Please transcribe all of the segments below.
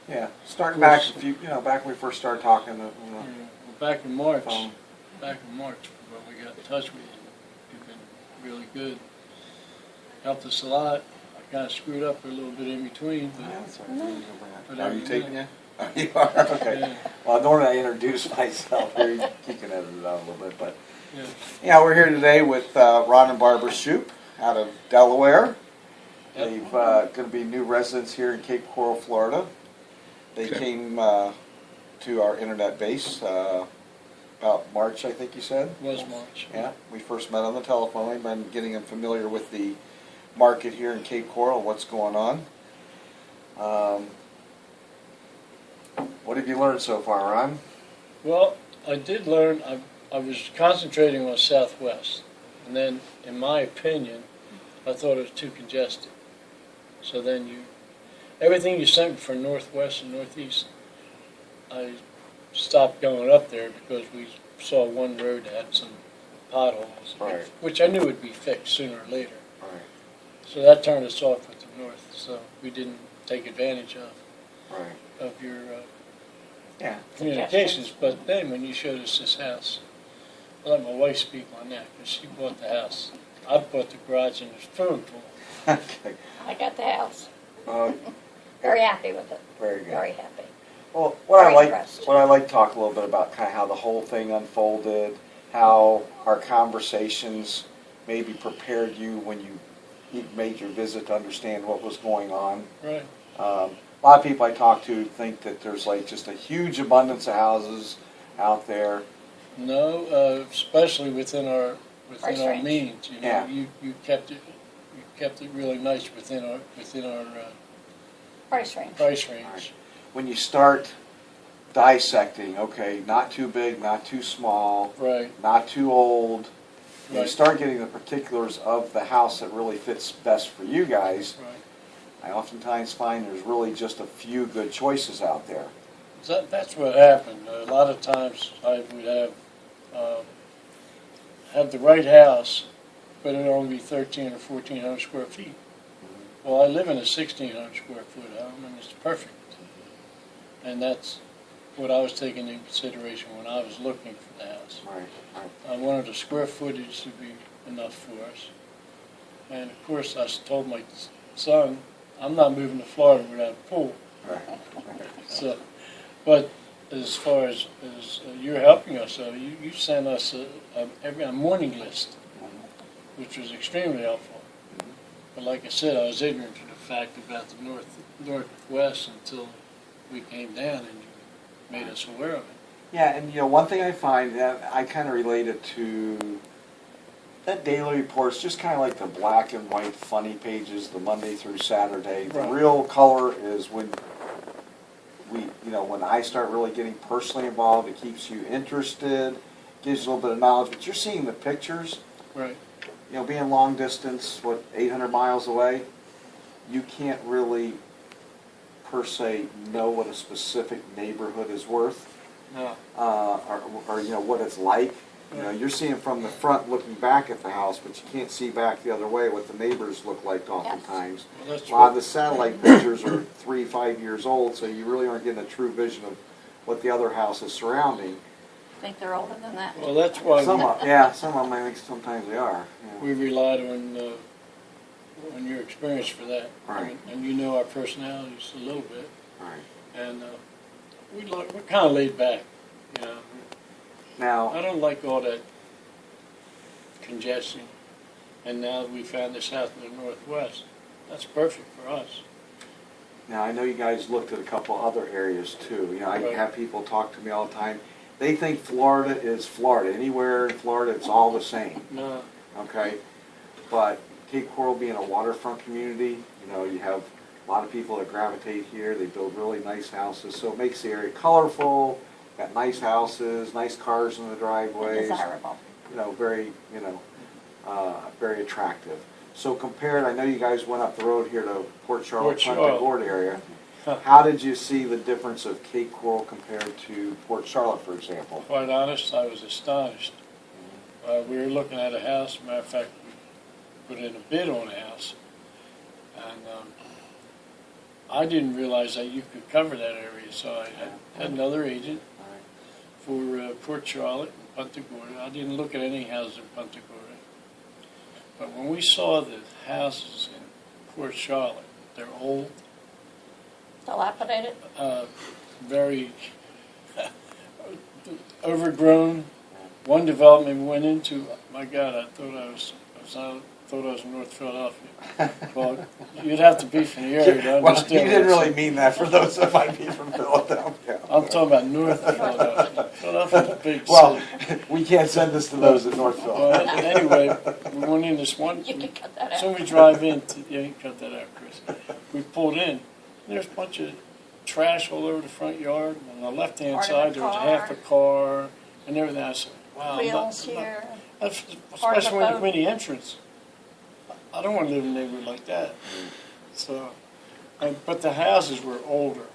Yeah, starting back, if you know, back when we first started talking. Well, back in March, when we got in touch with you, you've been really good. Helped us a lot. I kind of screwed up a little bit in between, but Yeah, that's right. but Are you every taking minute. it? Oh, you are? Okay. Yeah. Well, normally I introduce myself here. You can edit it out a little bit. But Yeah. yeah, we're here today with Ron and Barbara Shoup out of Delaware. Yep. They've going to be new residents here in Cape Coral, Florida. They came to our internet base about March, I think you said? It was March. Yeah, we first met on the telephone. We've been getting them familiar with the market here in Cape Coral, what's going on. What have you learned so far, Ron? Well, I did learn. I was concentrating on Southwest, and then, in my opinion, I thought it was too congested. So then everything you sent me for Northwest and Northeast, I stopped going up there because we saw one road that had some potholes, Right. which I knew would be fixed sooner or later. Right. So that turned us off with the North. So we didn't take advantage of your Yeah. communications. But then when you showed us this house, I'll let my wife speak on that because she bought the house. I bought the garage and the swimming pool. Okay. I got the house. Uh, Very happy with it. Very good. Very happy. Well, what Very I like, impressed. what I like to talk a little bit about, kind of how the whole thing unfolded, how our conversations maybe prepared you when you made your visit to understand what was going on. Right. A lot of people I talk to think that there's like just a huge abundance of houses out there. No, especially within our Price range. means. You know, Yeah. you kept it really nice within our Price range. price range. Right. When you start dissecting, okay, not too big, not too small, Right. not too old. When you Right. start getting the particulars of the house that really fits best for you guys, Right. I oftentimes find there's really just a few good choices out there. That's what happened. A lot of times I would have the right house, but it would only be 1,300 or 1,400 square feet. Well, I live in a 1,600 square foot home, and it's perfect. And that's what I was taking into consideration when I was looking for the house. Right, right. I wanted the square footage to be enough for us. And of course, I told my son, I'm not moving to Florida without a pool. Right. So, but as far as you're helping us, you sent us a morning list, which was extremely helpful. But like I said, I was ignorant to the fact about the Northwest until we came down and you made us aware of it. Yeah, and you know, one thing I find that I kind of relate it to that daily report's just kind of like the black and white funny pages, the Monday through Saturday. The Right. real color is when when I start really getting personally involved. It keeps you interested, gives you a little bit of knowledge, but you're seeing the pictures. Right. You know, being long distance, 800 miles away, you can't really per se know what a specific neighborhood is worth, No. or you know what it's like. You know, you're seeing from the front looking back at the house, but you can't see back the other way what the neighbors look like oftentimes. Well, that's A lot of what, the satellite pictures are 3-5 years old, so you really aren't getting a true vision of what the other house is surrounding. I think they're older than that. well, that's why Some of them I think sometimes they are. Yeah. we relied on your experience for that. Right. And you know our personalities a little bit. Right. And we're kind of laid back, you know. Now, I don't like all that congestion. And now that we found this house in the Northwest, that's perfect for us. Now, I know you guys looked at a couple other areas too. You know, I Right. have people talk to me all the time. They think Florida is Florida. Anywhere in Florida, it's all the same. No. Okay? But Cape Coral being a waterfront community, you know, you have a lot of people that gravitate here. They build really nice houses, so it makes the area colorful. Got nice houses, nice cars in the driveways. Desirable. You know, very attractive. So compared, I know you guys went up the road here to Port Charlotte, Punta Gorda area. How did you see the difference of Cape Coral compared to Port Charlotte, for example? Quite honest, I was astonished. We were looking at a house. Matter of fact, we put in a bid on a house, and I didn't realize that you could cover that area, so I had another agent All right. for Port Charlotte and Punta Gorda. I didn't look at any houses in Punta Gorda. But when we saw the houses in Port Charlotte, they're old, Dilapidated? very overgrown. One development we went into, my God, I thought I was in North Philadelphia. Well, you'd have to be from the area to Well, understand. you what didn't I'm really saying. mean that for those that might be from Philadelphia. I'm talking about North Philadelphia. Philadelphia's a big Well, city. we can't send this to those in North Philadelphia. Well, anyway, we went in this one. You can cut that out. So we drive in. Yeah, you can cut that out, Chris. We pulled in. And there's a bunch of trash all over the front yard. On the left-hand Part of side, the there was car. half a car and everything. I said, wow. Wheels here. Especially when you boat. come in the entrance. I don't want to live in a neighborhood like that. So, but the houses were older,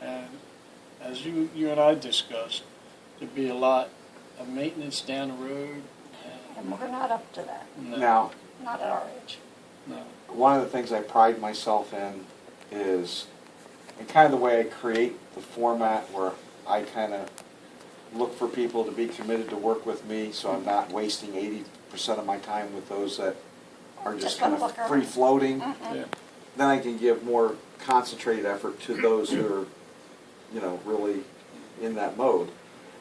and as you and I discussed, there'd be a lot of maintenance down the road. And we're not up to that. No, Now, Not at our age. no. one of the things I pride myself in is, and kind of the way I create the format where I kind of look for people to be committed to work with me, so I'm not wasting 80% of my time with those that are just Just kind wanna look of around. free-floating. Yeah. Then I can give more concentrated effort to those who are, really in that mode.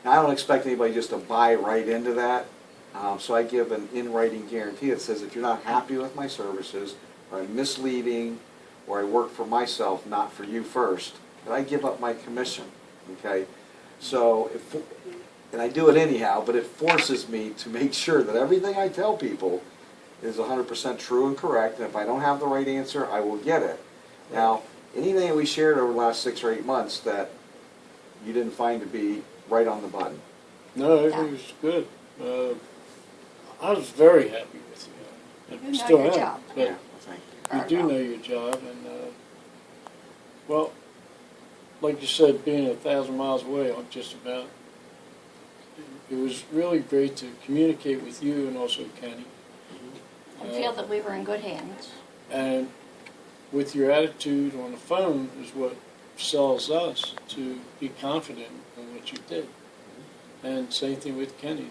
Now, I don't expect anybody just to buy right into that, so I give an in-writing guarantee that says if you're not happy with my services, or I'm misleading, or I work for myself, not for you first, that I give up my commission, okay? So, and I do it anyhow, but it forces me to make sure that everything I tell people is 100% true and correct, and if I don't have the right answer, I will get it. Now, anything that we shared over the last 6 or 8 months that you didn't find to be right on the button? No, it was good. I was very happy with you. You know Still your am, job. but Yeah, thank you. you do know your job, and well, like you said, being 1,000 miles away, I'm just about. It was really great to communicate with you and also Kenny. And feel that we were in good hands. And with your attitude on the phone is what sells us to be confident in what you did. And same thing with Kenny,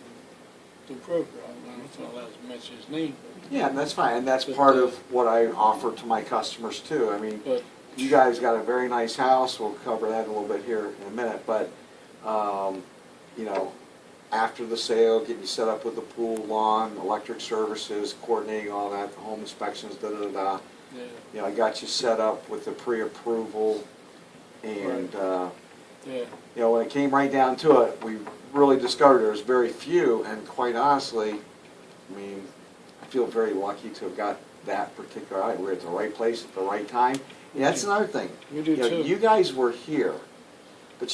the broker. I don't know if I'm allowed to mention his name. Yeah, and that's fine, and that's But, part of what I offer to my customers too. I mean, But you guys got a very nice house, we'll cover that a little bit here in a minute, but, after the sale, getting you set up with the pool, lawn, electric services, coordinating all that, the home inspections, da-da-da-da. yeah, I got you set up with the pre-approval, and, yeah, when it came right down to it, we really discovered there was very few, and quite honestly, I mean, I feel very lucky to have got that particular item. We're at the right place at the right time. Yeah, that's another thing. we do too. You guys were here, but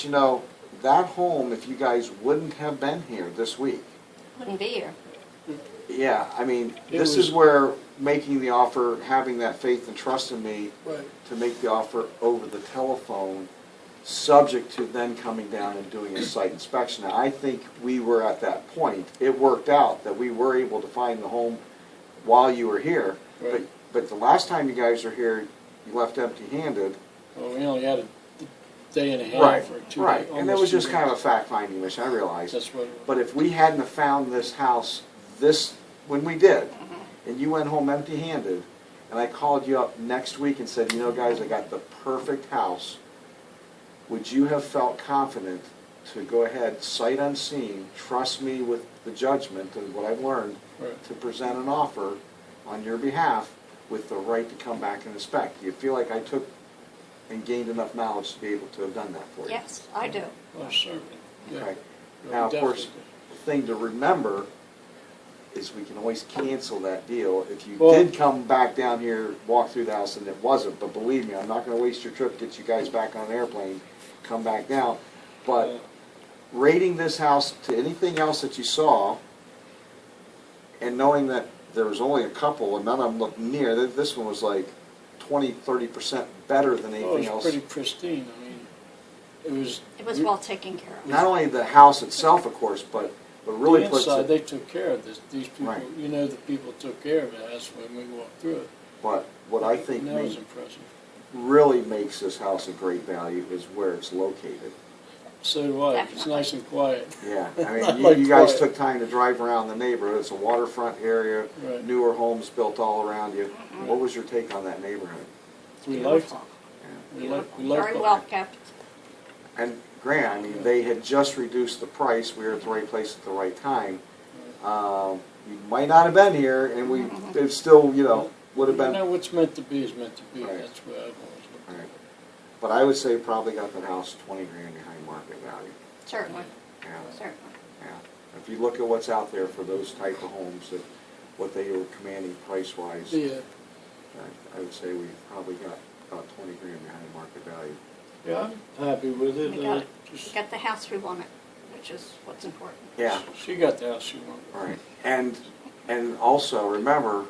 that home, if you guys wouldn't have been here this week, Wouldn't be here. yeah, I mean, It this was- is where making the offer, having that faith and trust in me Right. to make the offer over the telephone, subject to then coming down and doing a site inspection. Now, I think we were at that point. It worked out that we were able to find the home while you were here. Right. But the last time you guys were here, you left empty-handed. Well, we only had a day and a half Right, or 2 right. days. And it was just kind of a fact-finding mission, I realized. That's what it was. But if we hadn't have found this house when we did, and you went home empty-handed, and I called you up next week and said, guys, I got the perfect house, would you have felt confident to go ahead, sight unseen, trust me with the judgment and what I've learned, Right. to present an offer on your behalf with the right to come back and inspect? Do you feel like I took and gained enough knowledge to be able to have done that for you? Yes, I do. Oh, certainly. Yeah. Okay. Yeah, Now, of course, definitely. the thing to remember is we can always cancel that deal. If you Well- did come back down here, walk through the house, and it wasn't, but believe me, I'm not gonna waste your trip, get you guys back on an airplane, come back down. But rating this house to anything else that you saw, and knowing that there was only a couple, and none of them looked near, this one was like 20-30% better than Oh, anything it was else. pretty pristine. I mean, it was. It was well taken care of. Not only the house itself, of course, but really the puts inside, it. they took care of this. These people, Right. the people took care of it. That's when we walked through it. But what I think And that was made impressive. really makes this house a great value is where it's located. So do I. It's Definitely. nice and quiet. Yeah, I I mean, like you guys quiet. took time to drive around the neighborhood. It's a waterfront area, Right. newer homes built all around you. What was your take on that neighborhood? We liked it. Beautiful. We liked Very it. well kept. And Grant, I mean, they had just reduced the price. We were at the right place at the right time. You might not have been here, and we it still, you know, would have You been. know, what's meant to be is meant to be. Right. That's where I've always looked at Right. it. But I would say probably got the house 20 grand behind market value. Certainly, Yeah, certainly. yeah. If you look at what's out there for those type of homes, that what they were commanding price-wise, Yeah. I would say we probably got about 20 grand behind market value. Yeah, I'm happy with it. We got it. Just- We got the house we wanted, which is what's important. Yeah. She got the house she wanted. All right. And also remember,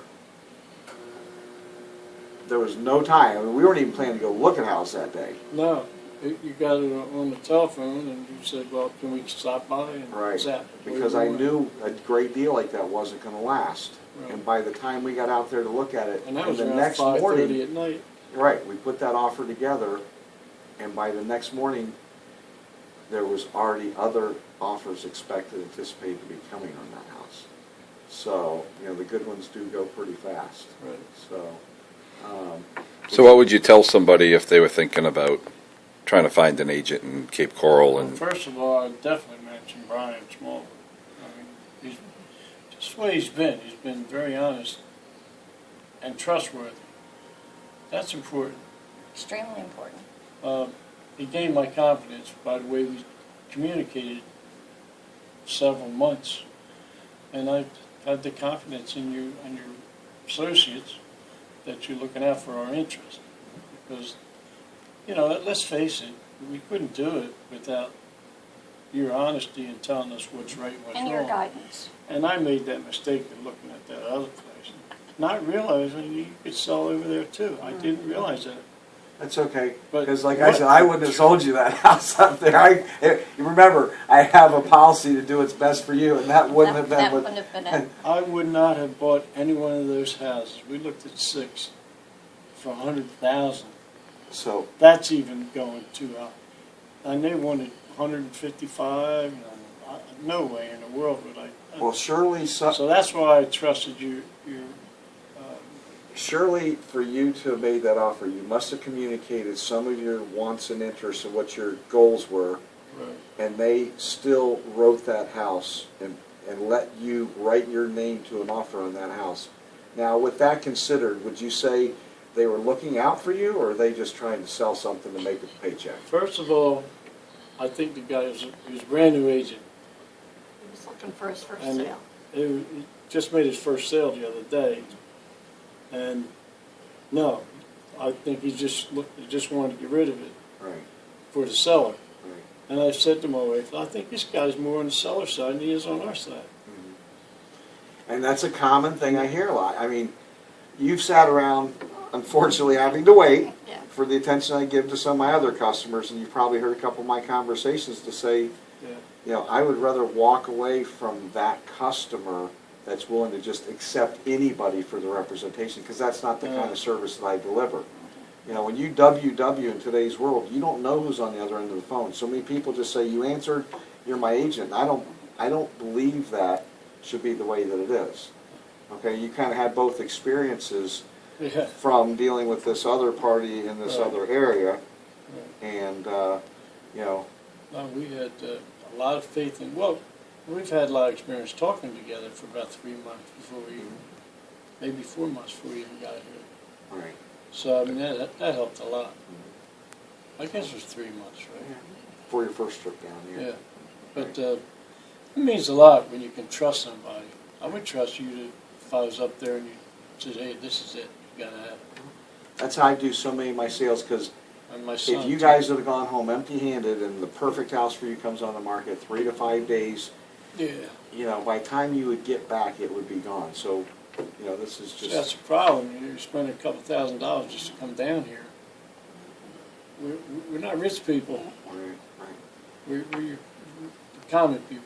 there was no time. I mean, we weren't even planning to go look at a house that day. No, you got it on the telephone, and you said, "Well, can we stop by and Right. zap?" Because I knew a great deal like that wasn't going to last. Right. And by the time we got out there to look at it, And that was the around next 5:30 morning, at night. right, we put that offer together, and by the next morning, there was already other offers expected, anticipated to be coming on that house. So, you know, the good ones do go pretty fast. Right. So, So what would you tell somebody if they were thinking about trying to find an agent in Cape Coral? Well, And first of all, I'd definitely mention Brian Smallwood. I mean, he's just the way he's been. He's been very honest and trustworthy. That's important. Extremely important. He gained my confidence by the way we communicated several months, and I had the confidence in you and your associates that you're looking out for our interest. Because, you know, let's face it, we couldn't do it without your honesty and telling us what's right and what's And wrong. your guidance. And I made that mistake of looking at that other place, not realizing you could sell over there too. I didn't realize that. that's okay, But because like I what- said, I wouldn't have sold you that house up there. You remember, I have a policy to do what's best for you, and that wouldn't have been That what. wouldn't have been it. I would not have bought any one of those houses. We looked at 6 for 100,000. So, That's even going too high. And they wanted 155. No way in the world would I. well, surely, So that's why I trusted you. surely for you to have made that offer, you must have communicated some of your wants and interests and what your goals were, Right. and they still wrote that house and let you write your name to an offer on that house. Now, with that considered, would you say they were looking out for you, or are they just trying to sell something to make a paycheck? First of all, I think the guy was a brand new agent. He was looking for his first And sale. He just made his first sale the other day, and no, I think he just wanted to get rid of it Right, for the seller. right. And I said to my wife, I think this guy's more on the seller side than he is on our side. And that's a common thing I hear a lot. I mean, you've sat around, unfortunately, having to wait Yeah. for the attention I give to some of my other customers, and you've probably heard a couple of my conversations to say, Yeah. you know, I would rather walk away from that customer that's willing to just accept anybody for the representation, because that's not the kind of service that I deliver. You know, when you WW in today's world, you don't know who's on the other end of the phone. So many people just say, you answered, you're my agent. I don't believe that should be the way that it is. Okay, you kind of had both experiences Yeah. from dealing with this other party in this Right. other area, Right. and, you know, No, we had a lot of faith in, well, we've had a lot of experience talking together for about 3 months before we, maybe 4 months before we even got here. right. So, I mean, that helped a lot. I guess it was 3 months, right? For your first trip down here. Yeah. But it means a lot when you can trust somebody. I would trust you to, if I was up there and you said, hey, this is it, you gotta have it. That's how I do so many of my sales, because And my son, if you too. guys would have gone home empty-handed and the perfect house for you comes on the market 3 to 5 days, Yeah. you know, by the time you would get back, it would be gone. So, you know, this is See, that's just, the problem. You're spending a couple $1,000s just to come down here. We're not rich people. right, right. We're common people.